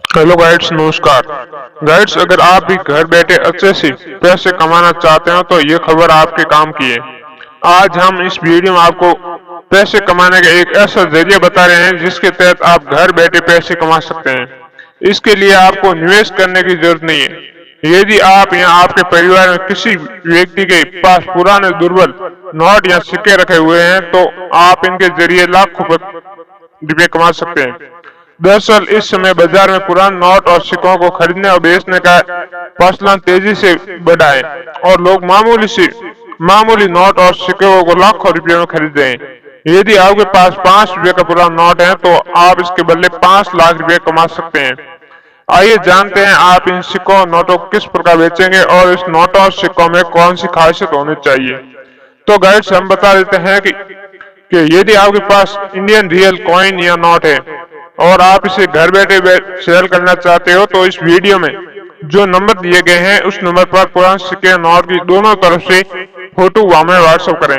Hello guides, नमस्कार guides. अगर आप भी घर बैठे अच्छे से पैसे कमाना चाहते हो तो ये खबर आपके काम की है। आज हम इस वीडियो में आपको पैसे कमाने का एक ऐसा जरिया बता रहे हैं जिसके तहत आप घर बैठे पैसे कमा सकते हैं। इसके लिए आपको निवेश करने की जरूरत नहीं है। यदि आप या आपके परिवार में किसी व्यक्ति के पास पुराने दुर्बल नोट या सिक्के रखे हुए हैं तो आप इनके जरिए लाखों रुपए कमा सकते हैं। दरअसल इस समय बाजार में पुराने नोट और सिक्कों को खरीदने और बेचने का प्रचलन तेजी से बढ़ा है और लोग मामूली नोट और सिक्कों को लाखों रुपयों में खरीद रहे हैं। यदि आपके पास 5 रुपए का पुराना नोट है तो आप इसके बदले 5 लाख रुपए कमा सकते हैं। आइए जानते हैं आप इन सिक्कों और नोटों को किस प्रकार बेचेंगे और इस नोटों और सिक्कों में कौन सी खासियत होनी चाहिए। तो गाइड्स, हम बता देते हैं कि यदि आपके पास इंडियन रियल कॉइन या नोट है और आप इसे घर बैठे सेल करना चाहते हो तो इस वीडियो में जो नंबर दिए गए हैं उस नंबर पर पुराने सिक्के नोट की दोनों तरफ से फोटो हमें व्हाट्सएप करें।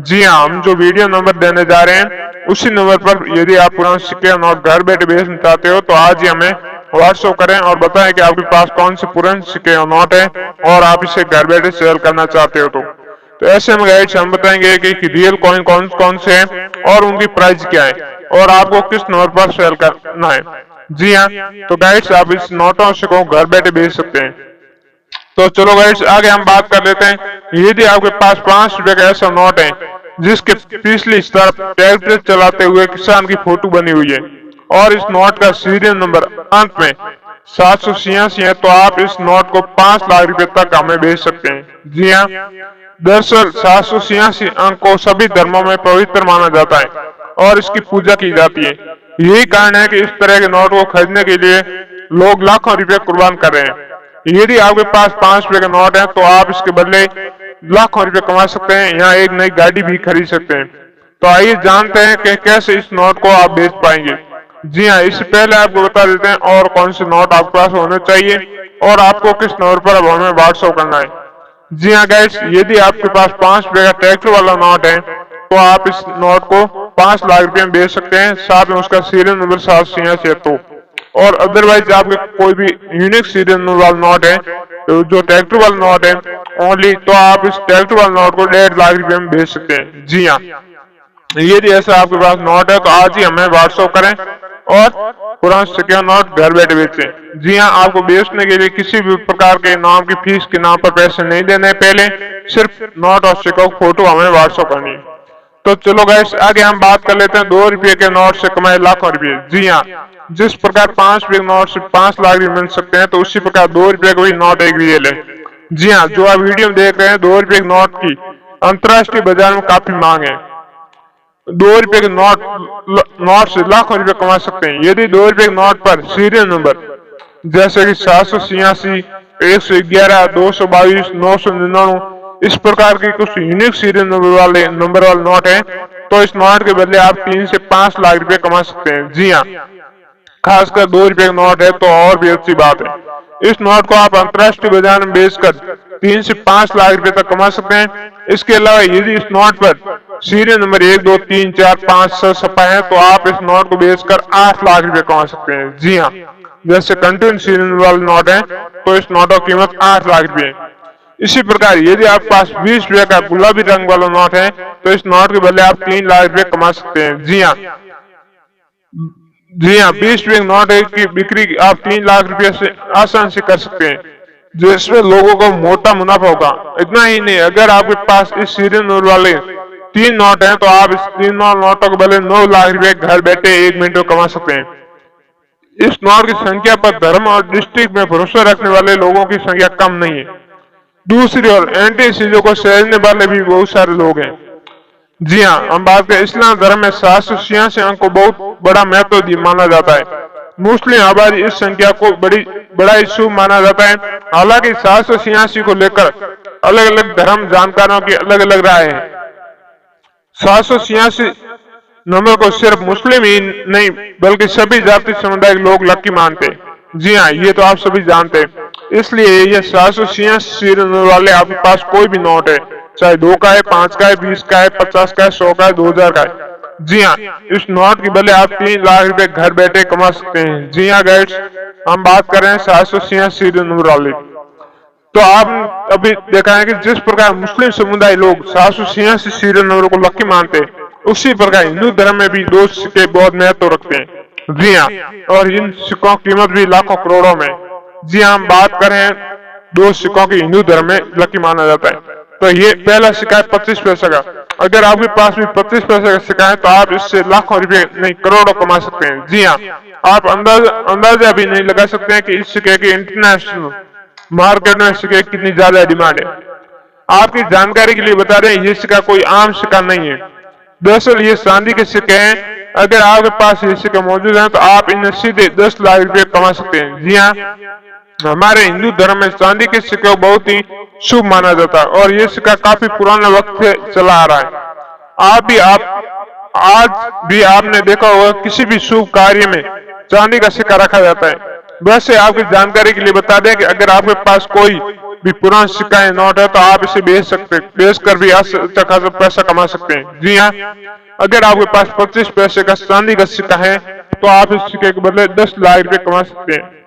जी हाँ, हम जो वीडियो नंबर देने जा रहे हैं उसी नंबर पर यदि आप पुराने सिक्के नोट घर बैठे बेचना चाहते हो तो आज ही हमें व्हाट्सएप करें और बताएं कि आपके पास कौन से पुराने सिक्के नोट है और आप इसे घर बैठे सेल करना चाहते हो। तो ऐसे में गाइड्स हम बताएंगे कि रियल कॉइन कौन कौन से हैं और उनकी प्राइस क्या है और आपको किस नंबर पर सेल करना है। जी हाँ, तो गाइड्स आप इस नोटों से घर बैठे बेच सकते हैं। तो चलो गाइड्स, आगे हम बात कर लेते हैं। यदि आपके पास 5 रुपए का ऐसा नोट है जिसके पिछली तरफ ट्रैक्टर चलाते हुए किसान की फोटो बनी हुई है और इस नोट का सीरियल नंबर अंत में 786 है तो आप इस नोट को 5 लाख रुपए तक हमें बेच सकते हैं। जी हाँ, दरअसल 786 अंक को सभी धर्मों में पवित्र माना जाता है और इसकी पूजा की जाती है। यही कारण है कि इस तरह के नोट को खरीदने के लिए लोग लाखों रुपए कुर्बान कर रहे हैं। यदि आपके पास 5 रुपए का नोट है तो आप इसके बदले लाखों रुपए कमा सकते हैं, यहाँ एक नई गाड़ी भी खरीद सकते हैं। तो आइए जानते हैं कि कैसे इस नोट को आप बेच पाएंगे। जी हाँ, इससे पहले आपको बता देते हैं और कौन से नोट आपके पास होने चाहिए और आपको किस नंबर पर अब हमें व्हाट्सएप करना है। जी हाँ गाइस, यदि आपके पास 5 रुपए का ट्रैक्टर वाला नोट है तो आप इस नोट को 5 लाख रुपए में बेच सकते हैं, साथ में उसका सीरियल नंबर 786 तो। और अदरवाइज आपके कोई भी यूनिक सीरियल नंबर वाला नोट है तो जो ट्रैक्टर वाला नोट है ओनली, तो आप इस ट्रैक्टर वाले नोट को 1.5 लाख रुपए में बेच सकते हैं। जी हाँ, यदि ऐसा आपके पास नोट है तो आज ही हमें व्हाट्सएप करें और पुराने सिक्के नोट घर बैठे बेचें। जी हाँ, आपको बेचने के लिए किसी भी प्रकार के नाम की फीस के नाम पर पैसे नहीं देने, पहले सिर्फ नोट और सिक्कों की फोटो हमें व्हाट्सएप करनी है। तो चलो गाइस, आगे हम बात कर लेते हैं 2 रुपए के नोट से कमाए लाखों रुपए। जी हाँ, जिस प्रकार 5 रुपए के नोट से 5 लाख रुपए मिल सकते हैं तो उसी प्रकार 2 रुपए का भी नोट एक रियल है। जी हाँ, जो आप वीडियो में देख रहे हैं 2 रुपए के नोट की अंतर्राष्ट्रीय बाजार में काफी मांग है। 2 रुपए के नोट से लाखों रुपए कमा सकते हैं। यदि 2 रुपए के नोट पर सीरियल नंबर जैसे कि 786, 111, 222, 999 इस प्रकार की कुछ यूनिक सीरियल नंबर वाले नोट हैं तो इस नोट के बदले आप 3 से 5 लाख रुपए कमा सकते हैं। जी हाँ, खासकर 2 रुपए का नोट है तो और भी अच्छी बात है। इस नोट को आप अंतर्राष्ट्रीय बाजार में बेचकर 3 से 5 लाख रुपए तक कमा सकते हैं। इसके अलावा यदि इस नोट पर सीरियल नंबर 1, 2, 3, 4, 5, 6 छपा है तो आप इस नोट को बेचकर 8 लाख रुपए कमा सकते हैं। जी हाँ, जैसे कंटिन्यू सीरियल वाले नोट है तो इस नोट की कीमत 8 लाख रुपए है। इसी प्रकार यदि आपके पास 20 रुपए का गुलाबी रंग वाला नोट है तो इस नोट के बदले आप 3 लाख रुपए कमा सकते हैं। जी हाँ, 20 रुपए नोट की बिक्री आप 3 लाख रुपए से आसान से कर सकते हैं, जिसमें लोगों को मोटा मुनाफा होगा। इतना ही नहीं, अगर आपके पास इस सीरियल नंबर वाले 3 नोट हैं तो आप इस 3 नोटों के बदले 9 लाख रुपए घर बैठे 1 मिनट में कमा सकते हैं। इस नोट की संख्या पर धर्म और डिस्ट्रिक्ट में भरोसा रखने वाले लोगों की संख्या कम नहीं है। दूसरी ओर एंटी चीजों को सहेजने वाले भी बहुत सारे लोग हैं। जी हाँ, हम बात करें इस्लाम धर्म में 786 अंक को बहुत बड़ा महत्व माना जाता है। मुस्लिम आबादी इस संख्या को बड़ा ही शुभ माना जाता है। हालांकि 786 को लेकर अलग अलग धर्म जानकारों की अलग अलग राय है। 786 नंबर को सिर्फ मुस्लिम ही नहीं बल्कि सभी जाति समुदाय के लोग लकी मानते हैं। जी हाँ, ये तो आप सभी जानते हैं। इसलिए ये 786 सीरियल नंबर वाले आपके पास कोई भी नोट है, चाहे 2 का है, 5 का है, 20 का है, 50 का है, 100 का है, 2000 का है, जी हाँ, इस नोट की बदले आप 3 लाख रुपए घर बैठे कमा सकते हैं। जी हाँ गाइड्स, हम बात कर रहे हैं 786 सीरियल नंबर वाले। तो आप अभी देखा है कि जिस प्रकार मुस्लिम समुदाय लोग 786 सीरियल नंबर को लकी मानते हैं, उसी प्रकार हिंदू धर्म में भी दो सिक्के बहुत महत्व रखते हैं। जी हाँ, और इन सिक्कों की कीमत भी लाखों करोड़ों में। जी हाँ, हम बात करें दो सिक्कों की हिंदू धर्म में लकी माना जाता है। तो ये पहला सिक्का है 25 पैसे का। अगर आपके पास भी 25 पैसे का सिक्का है तो आप इससे लाखों रुपए नहीं करोड़ों कमा सकते हैं। जी हाँ, आप अंदाजा भी नहीं लगा सकते हैं कि इस सिक्के की इंटरनेशनल मार्केट में सिक्के की कितनी ज्यादा डिमांड है। आपकी जानकारी के लिए बता दें, ये सिक्का कोई आम सिक्का नहीं है। दरअसल ये चांदी के सिक्के हैं। अगर आपके पास ये सिक्के मौजूद हैं तो आप इन्हें सीधे 10 लाख रुपए कमा सकते हैं। जी हाँ, हमारे हिंदू धर्म में चांदी के सिक्के को बहुत ही शुभ माना जाता है और ये सिक्का काफी पुराने वक्त से चला आ रहा है। आज भी आपने देखा होगा किसी भी शुभ कार्य में चांदी का सिक्का रखा जाता है। वैसे आपकी जानकारी के लिए बता दें कि अगर आपके पास कोई भी पुराना सिक्का या नोट है तो आप इसे बेच कर भी अच्छा खासा पैसा कमा सकते हैं। जी हाँ, अगर आपके पास 25 पैसे का चांदी का सिक्का है तो आप इस सिक्के के बदले 10 लाख रुपए कमा सकते हैं।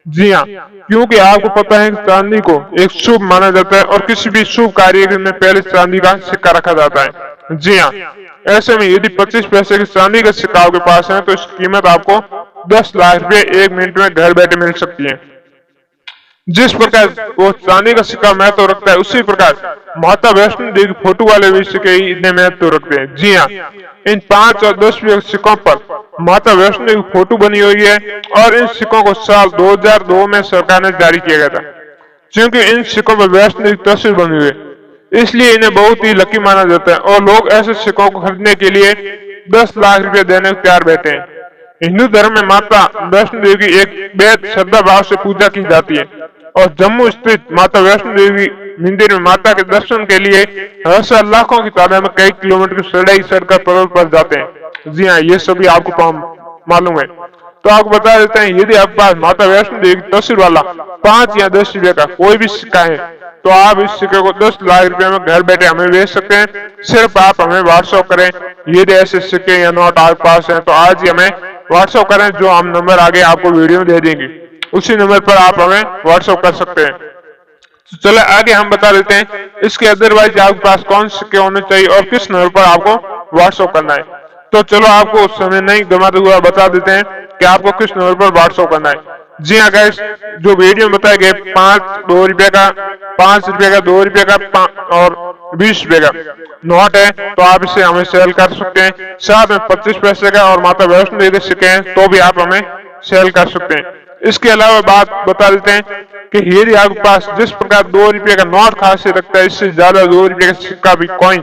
जी हाँ, क्योंकि आपको पता है कि चांदी को एक शुभ माना जाता है और किसी भी शुभ कार्य में पहले चांदी का सिक्का रखा जाता है। जी हाँ, ऐसे में यदि 25 पैसे की चांदी का सिक्का आपके पास है तो इसकी कीमत आपको 10 लाख रुपए 1 मिनट में घर बैठे मिल सकती है। जिस प्रकार वो चांदी का सिक्का महत्व रखता है, उसी प्रकार माता वैष्णो देवी फोटो वाले भी सिक्के ही इतने महत्व रखते हैं। जी हाँ, इन 5 और 10 रुपए सिक्कों पर माता वैष्णो देवी फोटो बनी हुई है और इन सिक्कों को साल 2002 में सरकार ने जारी किया गया था। क्योंकि इन सिक्कों पर वैष्णो देवी तस्वीर बनी हुई है, इसलिए इन्हें बहुत ही लकी माना जाता है और लोग ऐसे सिक्कों को खरीदने के लिए 10 लाख रुपए देने को तैयार बैठे हैं। हिंदू धर्म में माता वैष्णो देवी की एक बेहद श्रद्धा भाव से पूजा की जाती है और जम्मू स्थित माता वैष्णो देवी मंदिर में माता के दर्शन के लिए हर साल लाखों की तादाद में कई किलोमीटर की चढ़ाई चढ़कर पर्वत पर जाते हैं। जी हाँ, ये सभी आपको मालूम है। तो आपको बता देते हैं, यदि आपके पास माता वैष्णो देवी की तस्वीर वाला 5 या 10 रुपए का कोई भी सिक्का है तो आप इस सिक्के को 10 लाख रुपए में घर बैठे हमें भेज सकते हैं। सिर्फ आप हमें व्हाट्सएप करें। यदि ऐसे सिक्के या नोट आपके पास है तो आज ही हमें व्हाट्सएप करें, जो हम नंबर आगे आपको वीडियो में दे देंगे, उसी नंबर पर आप हमें व्हाट्सएप कर सकते हैं। तो चलो आगे हम बता देते हैं इसके अदरवाइज आपके पास कौन से सिक्के होने चाहिए और किस नंबर पर आपको व्हाट्सएप करना है। तो चलो आपको उस समय नहीं गमाते हुआ बता देते हैं कि आपको किस नंबर पर व्हाट्सएप करना है। जी हाँ गाइस, जो वीडियो में बताया गया 5 रुपए का 2 रुपए का और 20 रुपए का नोट है तो आप इसे हमें सेल कर सकते हैं। साथ में 25 पैसे का और माता वैष्णो देवी के सिक्के हैं तो भी आप हमें सेल कर सकते हैं। इसके अलावा बात बता देते हैं कि यदि आपके पास जिस प्रकार 2 रुपए का नोट खासियत रखता है, इससे ज्यादा 2 रुपए का सिक्का भी कॉइन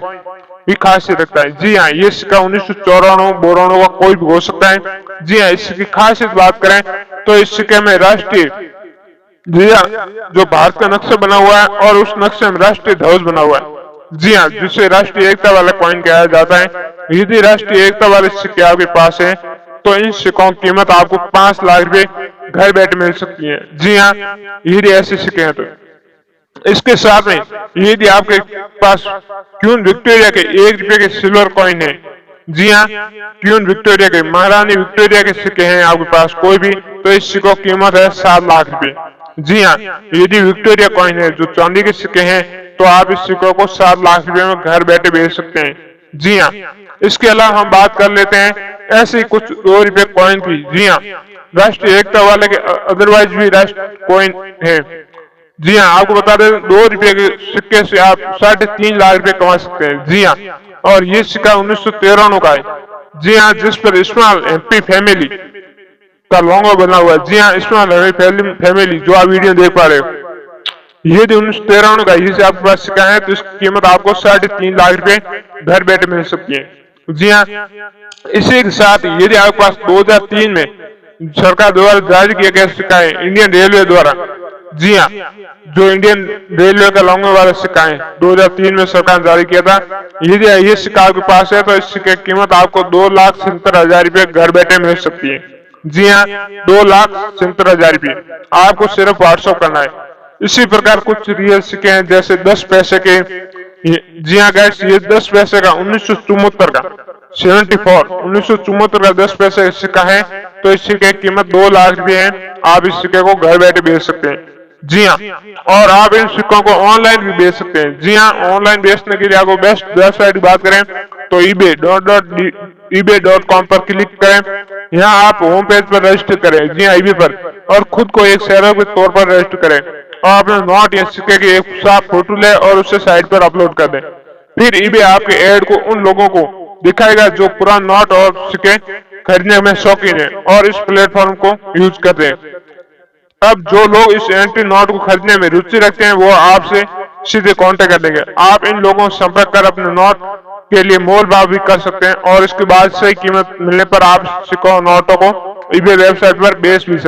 भी खासियत रखता है। जी हाँ, ये सिक्का 1994 का कोई भी हो सकता है। जी हाँ, इसकी खासियत बात करें तो इस सिक्के में राष्ट्रीय जी हाँ जो भारत का नक्शा बना हुआ है और उस नक्शे में राष्ट्रीय ध्वज बना हुआ है। जी हाँ, जिसे राष्ट्रीय एकता वाला कॉइन कहा जाता है। यदि राष्ट्रीय एकता वाले सिक्के आपके पास है तो इन सिक्कों की कीमत आपको 5 लाख रुपए घर बैठे मिल सकती है। जी हाँ, यदि ऐसे सिक्के हैं तो इसके साथ में यदि आपके पास क्वीन विक्टोरिया के 1 रुपए के सिल्वर कॉइन है, जी हाँ, क्वीन विक्टोरिया के महारानी विक्टोरिया के सिक्के हैं आपके पास कोई भी, तो इस सिक्कों की कीमत है 7 लाख रुपए। जी हाँ, यदि विक्टोरिया कॉइन है जो चांदी के सिक्के हैं तो आप इस सिक्कों को 7 लाख रुपए में घर बैठे बेच सकते हैं। जी हाँ, इसके अलावा हम बात कर लेते हैं ऐसे ही कुछ 2 रुपए कॉइन की। जी हाँ, राष्ट्रीय एकता वाले के अदरवाइज भी राष्ट्रीय कॉइन है। जी हाँ, आपको बता दें 2 रुपए के सिक्के से आप 3.5 लाख रुपए कमा सकते हैं। जी हाँ, और ये सिक्का 1993 का है। जी हाँ, जिस पर स्मॉल हैप्पी फैमिली का लोगो बना हुआ है। जी हाँ, स्मॉल हैप्पी फैमिली जो आप वीडियो देख पा रहे हो, ये 1993 का ये आपके पास सिक्का है तो इसकी कीमत आपको 3.5 लाख रुपए घर बैठे मिल सकती है। जी हाँ, इसी के साथ यदि आपके पास 2003 में सरकार द्वारा जारी किया गया सिक्का है इंडियन रेलवे द्वारा। जी हाँ, जो इंडियन रेलवे का लोगो वाला सिक्का है 2003 में सरकार ने जारी किया था। यदि ये सिक्का आपके पास है तो इस सिक्के की कीमत आपको 2,77,000 रुपए घर बैठे मिल सकती है। जी हाँ, 2,77,000 रुपए आपको सिर्फ व्हाट्सएप करना है। इसी प्रकार कुछ रियल सिक्के हैं जैसे 10 पैसे के जी हाँ गाइस, ये 10 पैसे का 1974 का 1974 का 10 पैसे का सिक्का है। तो इस सिक्के की कीमत 2 लाख रुपए है। आप इस सिक्के को घर बैठे बेच सकते हैं। जी हाँ, और आप इन सिक्कों को ऑनलाइन भी बेच सकते हैं। जी हाँ, ऑनलाइन बेचने के लिए आपको बेस्ट वेबसाइट की बात करें तो ebay.com पर क्लिक करें। यहाँ आप होम पेज पर रजिस्टर करें, जी हाँ eBay पर, और खुद को एक सेलर के तौर पर रजिस्टर करें और अपने नोट या सिक्के की एक साफ फोटो ले और उसे साइट पर अपलोड कर दें। फिर eBay आपके ऐड को उन लोगों को दिखाएगा जो पुराने नोट और सिक्के खरीदने में शौकीन है और इस प्लेटफॉर्म को यूज करते हैं। अब जो लोग इस एंटी नोट को खरीदने में रुचि रखते हैं वो आपसे सीधे कांटेक्ट कर लेंगे। आप इन लोगों से संपर्क कर अपने नोट के लिए मोल भाव भी कर सकते हैं और इसके बाद सही कीमत मिलने पर आप सिक्कों नोटों को eBay वेबसाइट पर बेच भी सकते हैं।